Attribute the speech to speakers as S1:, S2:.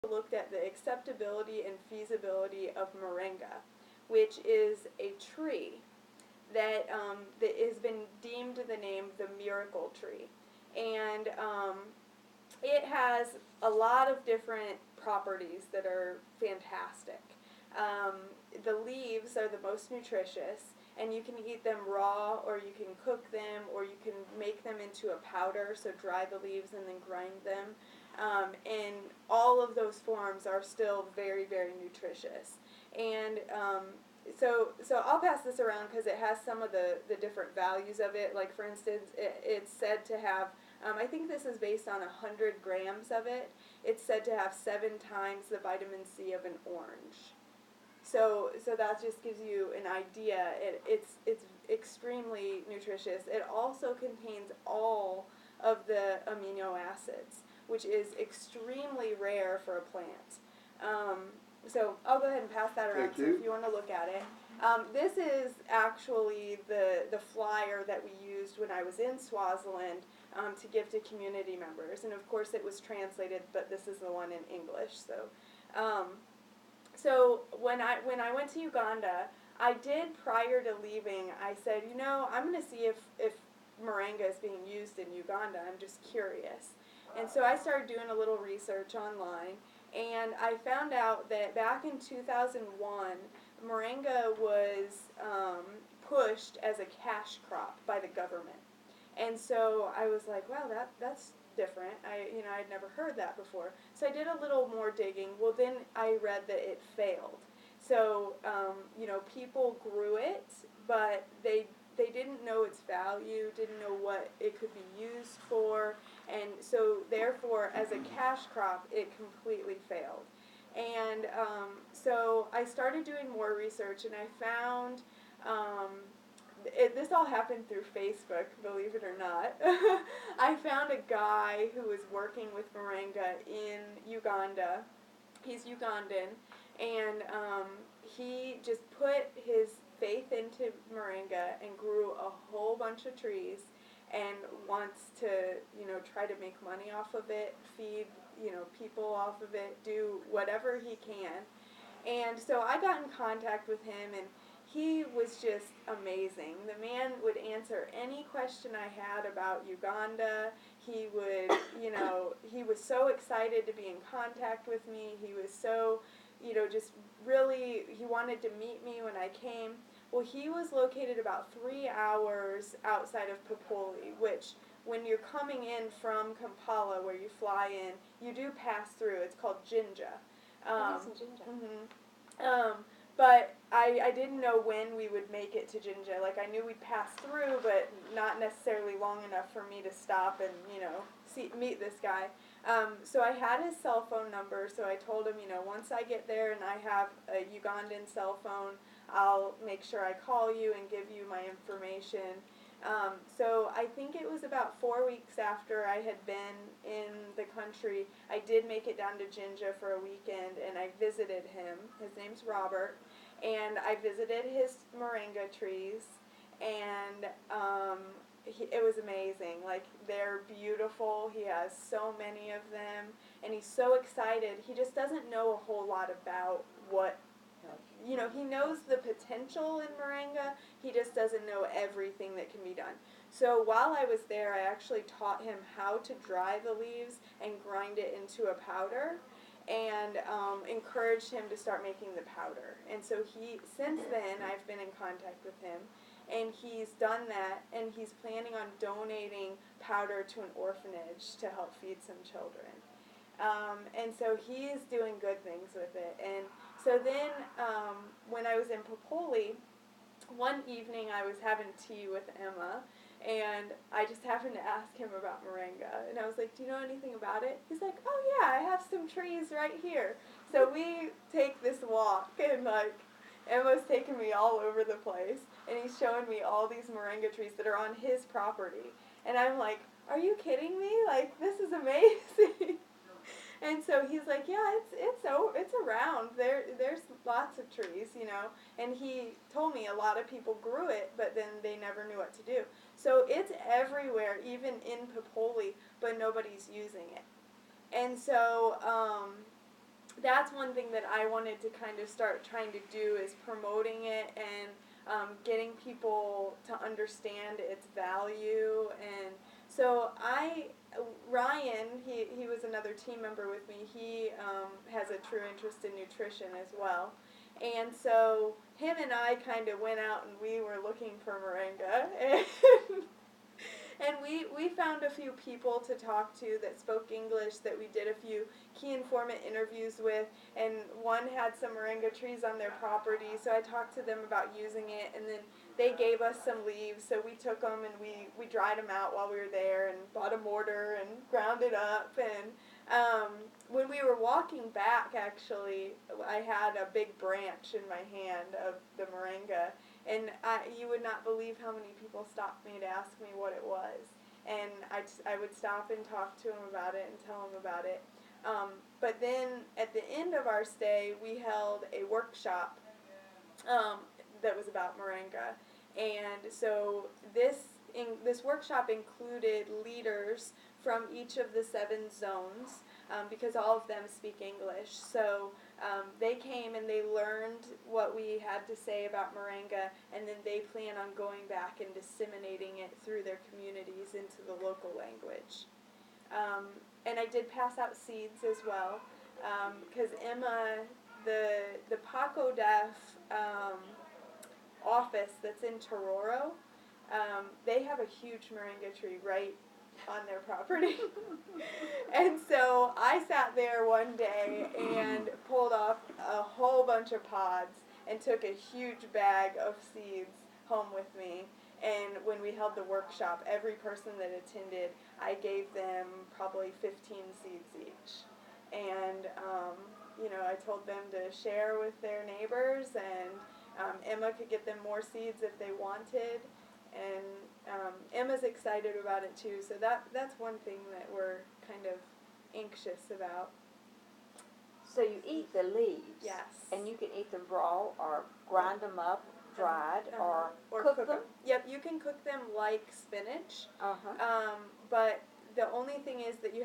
S1: looked at the acceptability and feasibility of moringa, which is a tree that has been deemed the name the miracle tree. And it has a lot of different properties that are fantastic. Um, the leaves are the most nutritious, and you can eat them raw, or you can cook them, or you can make them into a powder, so dry the leaves and then grind them. And all of those forms are still very, very nutritious. And so I'll pass this around because it has some of the different values of it. Like, for instance, it's said to have, I think this is based on 100 grams of it. It's said to have 7 times the vitamin C of an orange. So that just gives you an idea. It's extremely nutritious. It also contains all of the amino acids, which is extremely rare for a plant. So I'll go ahead and pass that around so if you want to look at it. This is actually the flyer that we used when I was in Swaziland to give to community members. And of course it was translated, but this is the one in English. So when I went to Uganda, I did, prior to leaving, I said, I'm going to see if moringa is being used in Uganda. I'm just curious. And so I started doing a little research online, and I found out that back in 2001, moringa was pushed as a cash crop by the government. And so I was like, wow, that's different. I'd never heard that before. So I did a little more digging. Well, then I read that it failed. So, people grew it, but they didn't know its value, didn't know what it could be used for, and so therefore, as a cash crop, it completely failed. And so I started doing more research, and I found this all happened through Facebook, believe it or not. I found a guy who was working with moringa in Uganda. He's Ugandan, and he just put his faith into moringa and grew a whole bunch of trees and wants to, try to make money off of it, feed, people off of it, do whatever he can. And so I got in contact with him, and he was just amazing. The man would answer any question I had about Uganda. He would, he was so excited to be in contact with me. He was so, just really, he wanted to meet me when I came. Well, he was located about 3 hours outside of Popoli, which when you're coming in from Kampala, where you fly in, you do pass through. It's called Jinja. But I didn't know when we would make it to Jinja. Like, I knew we'd pass through, but not necessarily long enough for me to stop and, meet this guy. So I had his cell phone number, so I told him, once I get there and I have a Ugandan cell phone, I'll make sure I call you and give you my information. So I think it was about 4 weeks after I had been in the country, I did make it down to Jinja for a weekend, and I visited him. His name's Robert, and I visited his moringa trees, and it was amazing. Like, they're beautiful. He has so many of them, and he's so excited. He just doesn't know a whole lot about what, he knows the potential in moringa. He just doesn't know everything that can be done. So while I was there, I actually taught him how to dry the leaves and grind it into a powder, and encouraged him to start making the powder. And so since then, I've been in contact with him, and he's done that, and he's planning on donating powder to an orphanage to help feed some children. And so he's doing good things with it. And so then when I was in Popoli, one evening I was having tea with Emma, and I just happened to ask him about moringa. And I was like, do you know anything about it? He's like, oh yeah, I have some trees right here. So we take this walk, and Emma's taking me all over the place, and he's showing me all these moringa trees that are on his property. And I'm like, are you kidding me? Like, this is amazing. And so he's like, yeah, it's around. There's lots of trees, And he told me a lot of people grew it, but then they never knew what to do. So it's everywhere, even in Popoli, but nobody's using it. And so that's one thing that I wanted to kind of start trying to do is promoting it and getting people to understand its value. And so Ryan, he was another team member with me. He has a true interest in nutrition as well. And so him and I kind of went out and we were looking for moringa. And we found a few people to talk to that spoke English that we did a few key informant interviews with, and one had some moringa trees on their property, so I talked to them about using it, and then they gave us some leaves, so we took them and we dried them out while we were there and bought a mortar and ground it up. And when we were walking back, actually, I had a big branch in my hand of the moringa, and you would not believe how many people stopped me to ask me what it was. And I would stop and talk to them about it and tell them about it. But then at the end of our stay, we held a workshop that was about moringa. And so this workshop included leaders from each of the 7 zones, because all of them speak English. So they came and they learned what we had to say about moringa, and then they plan on going back and disseminating it through their communities into the local language. And I did pass out seeds as well, because Emma, the Paco Def office that's in Tororo, they have a huge moringa tree right on their property. And so I sat there one day and pulled off a whole bunch of pods and took a huge bag of seeds home with me. And when we held the workshop, every person that attended, I gave them probably 15 seeds each. And, I told them to share with their neighbors, and Emma could get them more seeds if they wanted. And Emma's excited about it too, so that's one thing that we're kind of anxious about.
S2: So you eat the leaves?
S1: Yes.
S2: And you can eat them raw or grind them up, dried, or cook them?
S1: Yep, you can cook them like spinach. But the only thing is that you